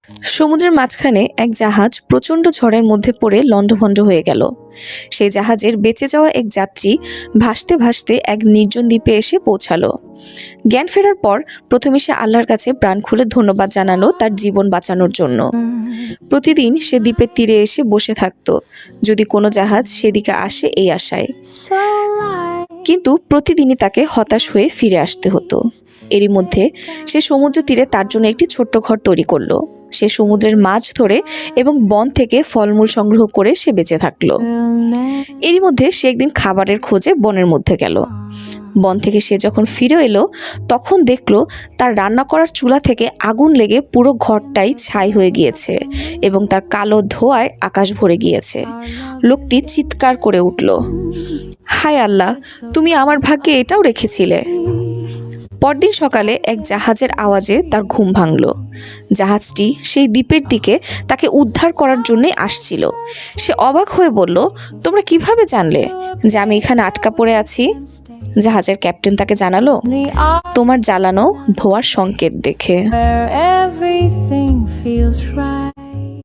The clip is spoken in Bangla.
সমুদ্রের মাঝখানে এক জাহাজ প্রচণ্ড ঝড়ের মধ্যে পড়ে লণ্ডভণ্ড হয়ে গেল। সেই জাহাজের বেঁচে যাওয়া এক যাত্রী ভাসতে ভাসতে এক নির্জন দ্বীপে এসে পৌঁছালো। জ্ঞান ফেরার পর প্রথমে সে আল্লাহর কাছে প্রাণ খুলে ধন্যবাদ জানালো তার জীবন বাঁচানোর জন্য। প্রতিদিন সে দ্বীপের তীরে এসে বসে থাকতো, যদি কোনো জাহাজ সেদিকে আসে এই আশায়। কিন্তু প্রতিদিনই তাকে হতাশ হয়ে ফিরে আসতে হতো। এরই মধ্যে সে সমুদ্র তীরে তার জন্য একটি ছোট্ট ঘর তৈরি করলো। সে সমুদ্রের মাছ ধরে এবং বন থেকে ফলমূল সংগ্রহ করে সে বেঁচে থাকলো। এরই মধ্যে সে একদিন খাবারের খোঁজে বনের মধ্যে গেল। বন থেকে সে যখন ফিরে এলো তখন দেখলো তার রান্না করার চুলা থেকে আগুন লেগে পুরো ঘরটাই ছাই হয়ে গিয়েছে এবং তার কালো ধোঁয়ায় আকাশ ভরে গিয়েছে। লোকটি চিৎকার করে উঠল, হায় আল্লাহ, তুমি আমার ভাগ্যে এটাও রেখেছিলে। পরদিন সকালে এক জাহাজের আওয়াজে তার ঘুম ভাঙল। জাহাজটি সেই দ্বীপের দিকে তাকে উদ্ধার করার জন্যই আসছিল। সে অবাক হয়ে বলল, তোমরা কিভাবে জানলে যে আমি এখানে আটকা পড়ে আছি? জাহাজের ক্যাপ্টেন তাকে জানালো, তোমার জ্বালানো ধোঁয়ার সংকেত দেখে।